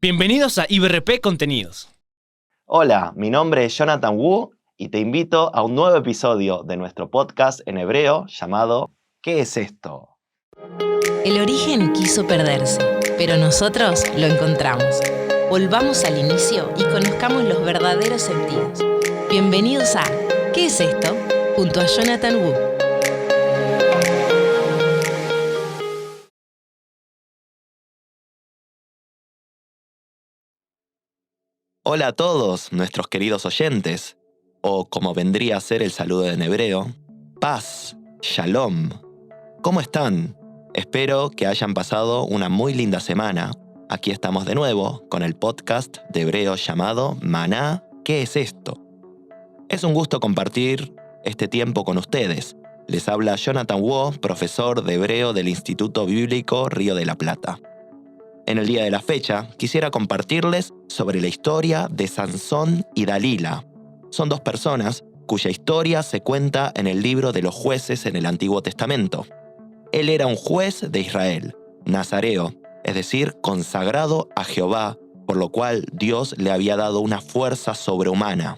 Bienvenidos a IBRP Contenidos. Hola, mi nombre es Jonathan Wu y te invito a un nuevo episodio de nuestro podcast en hebreo llamado ¿Qué es esto? El origen quiso perderse, pero nosotros lo encontramos. Volvamos al inicio y conozcamos los verdaderos sentidos. Bienvenidos a ¿Qué es esto? Junto a Jonathan Wu. Hola a todos nuestros queridos oyentes, o como vendría a ser el saludo en hebreo, paz, shalom. ¿Cómo están? Espero que hayan pasado una muy linda semana. Aquí estamos de nuevo con el podcast de hebreo llamado Maná, ¿qué es esto? Es un gusto compartir este tiempo con ustedes. Les habla Jonathan Wu, profesor de hebreo del Instituto Bíblico Río de la Plata. En el día de la fecha, quisiera compartirles sobre la historia de Sansón y Dalila. Son dos personas cuya historia se cuenta en el libro de los jueces en el Antiguo Testamento. Él era un juez de Israel, nazareo, es decir, consagrado a Jehová, por lo cual Dios le había dado una fuerza sobrehumana.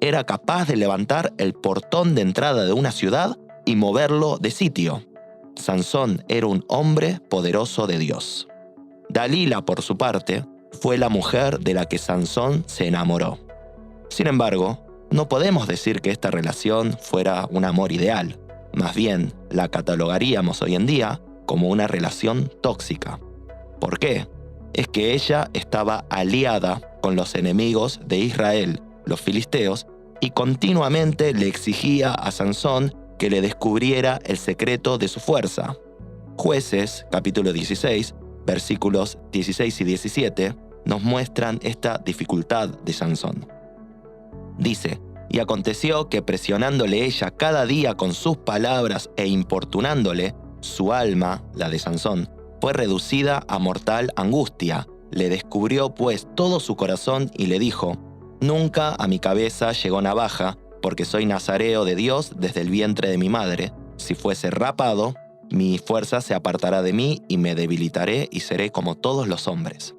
Era capaz de levantar el portón de entrada de una ciudad y moverlo de sitio. Sansón era un hombre poderoso de Dios. Dalila, por su parte, fue la mujer de la que Sansón se enamoró. Sin embargo, no podemos decir que esta relación fuera un amor ideal. Más bien, la catalogaríamos hoy en día como una relación tóxica. ¿Por qué? Es que ella estaba aliada con los enemigos de Israel, los filisteos, y continuamente le exigía a Sansón que le descubriera el secreto de su fuerza. Jueces, capítulo 16, versículos 16 y 17, nos muestran esta dificultad de Sansón. Dice, y aconteció que presionándole ella cada día con sus palabras e importunándole, su alma, la de Sansón, fue reducida a mortal angustia. Le descubrió pues todo su corazón y le dijo, nunca a mi cabeza llegó navaja, porque soy nazareo de Dios desde el vientre de mi madre. Si fuese rapado, mi fuerza se apartará de mí y me debilitaré y seré como todos los hombres.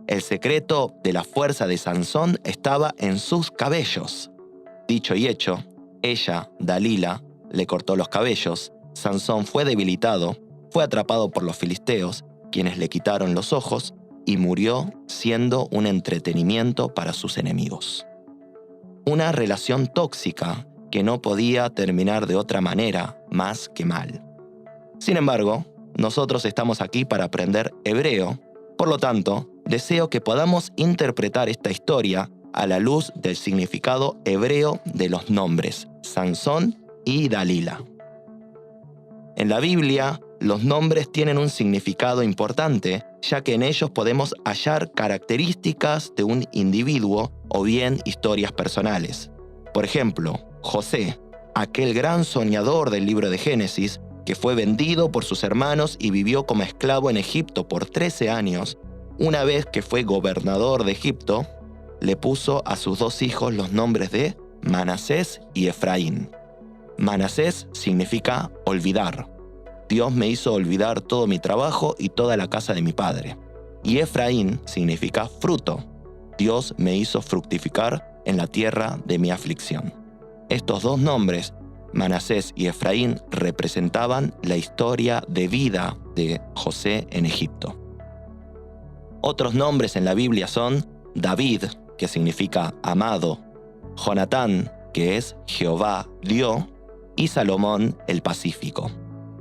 El secreto de la fuerza de Sansón estaba en sus cabellos. Dicho y hecho, ella, Dalila, le cortó los cabellos. Sansón fue debilitado, fue atrapado por los filisteos, quienes le quitaron los ojos, y murió siendo un entretenimiento para sus enemigos. Una relación tóxica que no podía terminar de otra manera más que mal. Sin embargo, nosotros estamos aquí para aprender hebreo. Por lo tanto, deseo que podamos interpretar esta historia a la luz del significado hebreo de los nombres Sansón y Dalila. En la Biblia, los nombres tienen un significado importante, ya que en ellos podemos hallar características de un individuo o bien historias personales. Por ejemplo, José, aquel gran soñador del libro de Génesis, que fue vendido por sus hermanos y vivió como esclavo en Egipto por 13 años, una vez que fue gobernador de Egipto, le puso a sus dos hijos los nombres de Manasés y Efraín. Manasés significa olvidar. Dios me hizo olvidar todo mi trabajo y toda la casa de mi padre. Y Efraín significa fruto. Dios me hizo fructificar en la tierra de mi aflicción. Estos dos nombres, Manasés y Efraín, representaban la historia de vida de José en Egipto. Otros nombres en la Biblia son David, que significa amado, Jonatán, que es Jehová dio, y Salomón el Pacífico.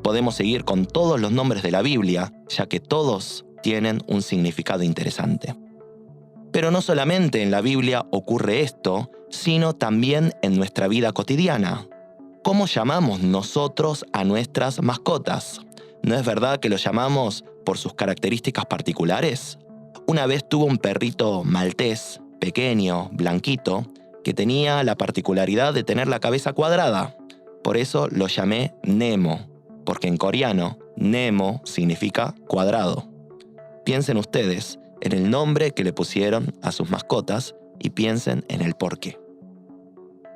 Podemos seguir con todos los nombres de la Biblia, ya que todos tienen un significado interesante. Pero no solamente en la Biblia ocurre esto, sino también en nuestra vida cotidiana. ¿Cómo llamamos nosotros a nuestras mascotas? ¿No es verdad que los llamamos por sus características particulares? Una vez tuve un perrito maltés, pequeño, blanquito, que tenía la particularidad de tener la cabeza cuadrada. Por eso lo llamé Nemo, porque en coreano, Nemo significa cuadrado. Piensen ustedes en el nombre que le pusieron a sus mascotas y piensen en el porqué.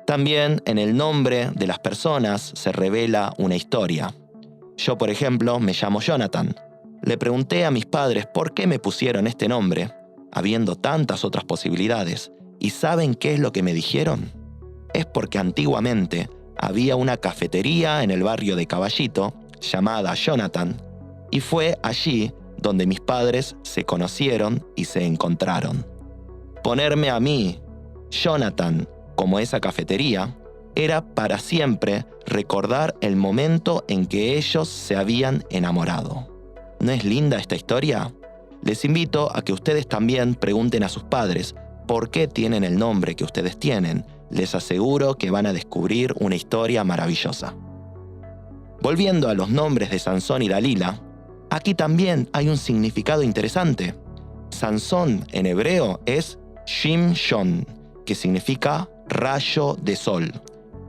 También en el nombre de las personas se revela una historia. Yo, por ejemplo, me llamo Jonathan. Le pregunté a mis padres por qué me pusieron este nombre habiendo tantas otras posibilidades. ¿Y saben qué es lo que me dijeron? Es porque antiguamente había una cafetería en el barrio de Caballito llamada Jonathan, y fue allí donde mis padres se conocieron y se encontraron. Ponerme a mí, Jonathan, como esa cafetería, era para siempre recordar el momento en que ellos se habían enamorado. ¿No es linda esta historia? Les invito a que ustedes también pregunten a sus padres por qué tienen el nombre que ustedes tienen. Les aseguro que van a descubrir una historia maravillosa. Volviendo a los nombres de Sansón y Dalila, aquí también hay un significado interesante. Sansón en hebreo es Shimshon, que significa rayo de sol.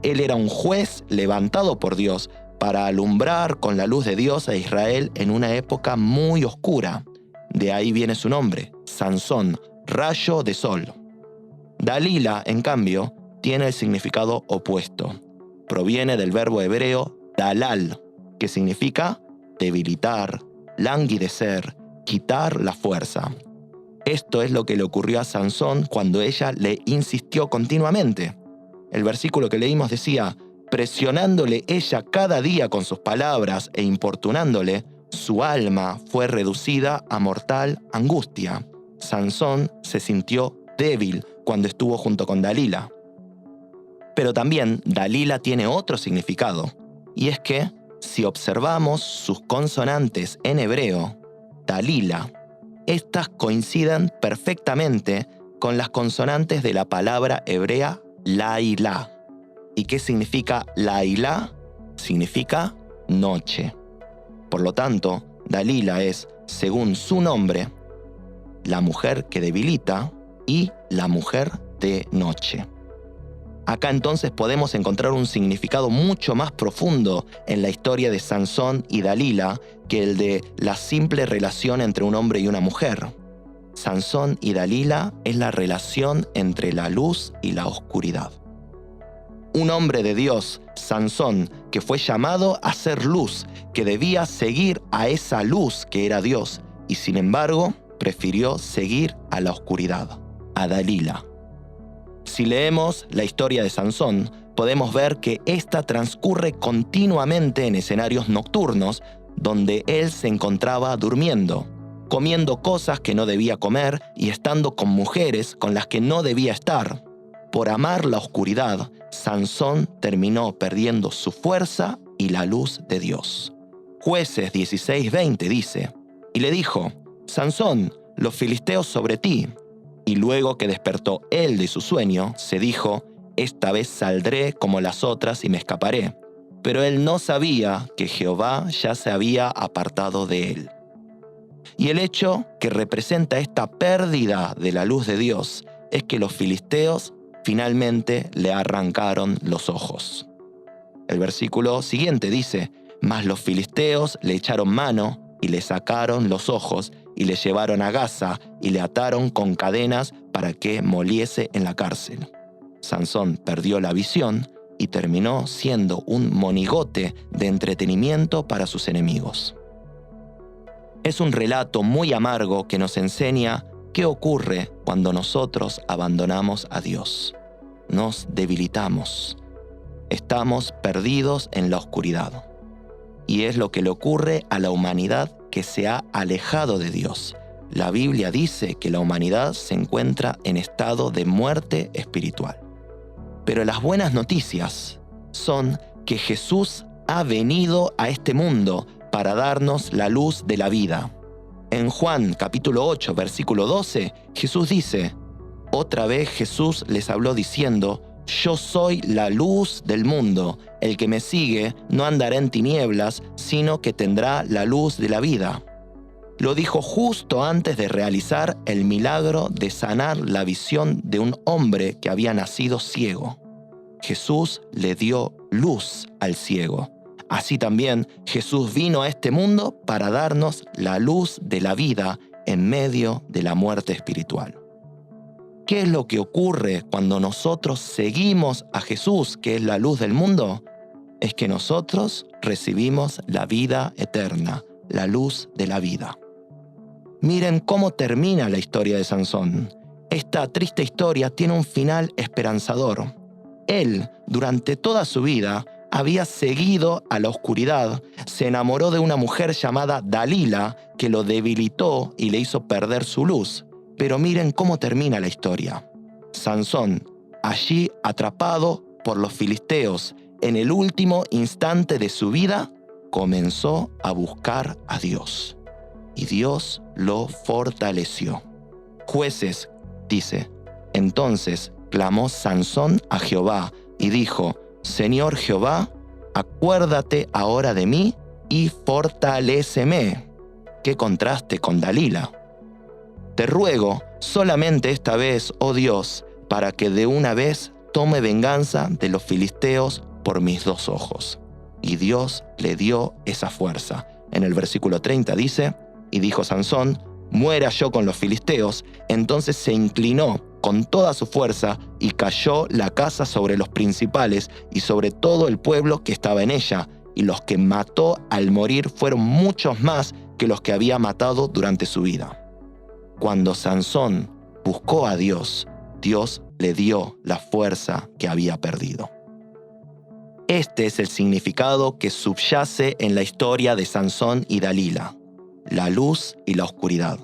Él era un juez levantado por Dios para alumbrar con la luz de Dios a Israel en una época muy oscura. De ahí viene su nombre, Sansón, rayo de sol. Dalila, en cambio, tiene el significado opuesto. Proviene del verbo hebreo dalal, que significa debilitar, languidecer, quitar la fuerza. Esto es lo que le ocurrió a Sansón cuando ella le insistió continuamente. El versículo que leímos decía, presionándole ella cada día con sus palabras e importunándole, su alma fue reducida a mortal angustia. Sansón se sintió débil cuando estuvo junto con Dalila. Pero también Dalila tiene otro significado, y es que, si observamos sus consonantes en hebreo, Dalila, estas coinciden perfectamente con las consonantes de la palabra hebrea Lailá. ¿Y qué significa Lailá? Significa noche. Por lo tanto, Dalila es, según su nombre, la mujer que debilita y la mujer de noche. Acá entonces podemos encontrar un significado mucho más profundo en la historia de Sansón y Dalila que el de la simple relación entre un hombre y una mujer. Sansón y Dalila es la relación entre la luz y la oscuridad. Un hombre de Dios, Sansón, que fue llamado a ser luz, que debía seguir a esa luz que era Dios, y sin embargo, prefirió seguir a la oscuridad, a Dalila. Si leemos la historia de Sansón, podemos ver que ésta transcurre continuamente en escenarios nocturnos, donde él se encontraba durmiendo, comiendo cosas que no debía comer y estando con mujeres con las que no debía estar. Por amar la oscuridad, Sansón terminó perdiendo su fuerza y la luz de Dios. Jueces 16:20 dice, y le dijo, Sansón, los filisteos sobre ti. Y luego que despertó él de su sueño, se dijo, esta vez saldré como las otras y me escaparé. Pero él no sabía que Jehová ya se había apartado de él. Y el hecho que representa esta pérdida de la luz de Dios es que los filisteos finalmente le arrancaron los ojos. El versículo siguiente dice, mas los filisteos le echaron mano y le sacaron los ojos y le llevaron a Gaza y le ataron con cadenas para que moliese en la cárcel. Sansón perdió la visión y terminó siendo un monigote de entretenimiento para sus enemigos. Es un relato muy amargo que nos enseña qué ocurre cuando nosotros abandonamos a Dios. Nos debilitamos. Estamos perdidos en la oscuridad. Y es lo que le ocurre a la humanidad que se ha alejado de Dios. La Biblia dice que la humanidad se encuentra en estado de muerte espiritual. Pero las buenas noticias son que Jesús ha venido a este mundo para darnos la luz de la vida. En Juan capítulo 8, versículo 12, Jesús dice, otra vez Jesús les habló diciendo, yo soy la luz del mundo. El que me sigue no andará en tinieblas, sino que tendrá la luz de la vida. Lo dijo justo antes de realizar el milagro de sanar la visión de un hombre que había nacido ciego. Jesús le dio luz al ciego. Así también Jesús vino a este mundo para darnos la luz de la vida en medio de la muerte espiritual. ¿Qué es lo que ocurre cuando nosotros seguimos a Jesús, que es la luz del mundo? Es que nosotros recibimos la vida eterna, la luz de la vida. Miren cómo termina la historia de Sansón. Esta triste historia tiene un final esperanzador. Él, durante toda su vida, había seguido a la oscuridad, se enamoró de una mujer llamada Dalila, que lo debilitó y le hizo perder su luz. Pero miren cómo termina la historia. Sansón, allí atrapado por los filisteos, en el último instante de su vida, comenzó a buscar a Dios. Y Dios lo fortaleció. Jueces, dice, entonces clamó Sansón a Jehová y dijo: Señor Jehová, acuérdate ahora de mí y fortaléceme. Qué contraste con Dalila. Te ruego solamente esta vez, oh Dios, para que de una vez tome venganza de los filisteos por mis 2 ojos. Y Dios le dio esa fuerza. En el versículo 30 dice: y dijo Sansón, muera yo con los filisteos. Entonces se inclinó con toda su fuerza y cayó la casa sobre los principales y sobre todo el pueblo que estaba en ella. Y los que mató al morir fueron muchos más que los que había matado durante su vida. Cuando Sansón buscó a Dios, Dios le dio la fuerza que había perdido. Este es el significado que subyace en la historia de Sansón y Dalila: la luz y la oscuridad.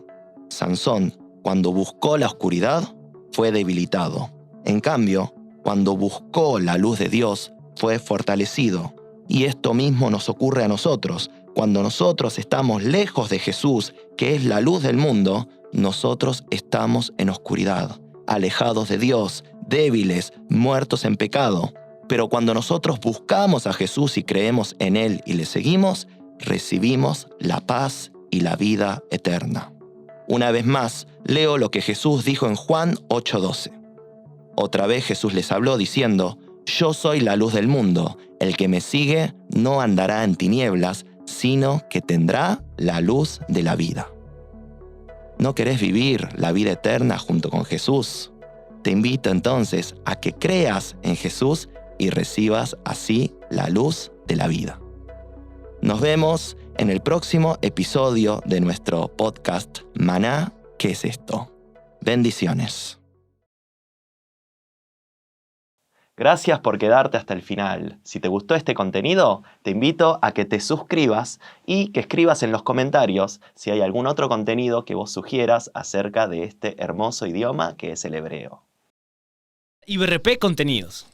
Sansón, cuando buscó la oscuridad, fue debilitado. En cambio, cuando buscó la luz de Dios, fue fortalecido. Y esto mismo nos ocurre a nosotros. Cuando nosotros estamos lejos de Jesús, que es la luz del mundo, nosotros estamos en oscuridad, alejados de Dios, débiles, muertos en pecado. Pero cuando nosotros buscamos a Jesús y creemos en Él y le seguimos, recibimos la paz y la vida eterna. Una vez más, leo lo que Jesús dijo en Juan 8:12. Otra vez Jesús les habló diciendo: Yo soy la luz del mundo. El que me sigue no andará en tinieblas, sino que tendrá la luz de la vida. ¿No querés vivir la vida eterna junto con Jesús? Te invito entonces a que creas en Jesús y recibas así la luz de la vida. Nos vemos en el próximo episodio de nuestro podcast Maná, ¿qué es esto? Bendiciones. Gracias por quedarte hasta el final. Si te gustó este contenido, te invito a que te suscribas y que escribas en los comentarios si hay algún otro contenido que vos sugieras acerca de este hermoso idioma que es el hebreo. IBRP Contenidos.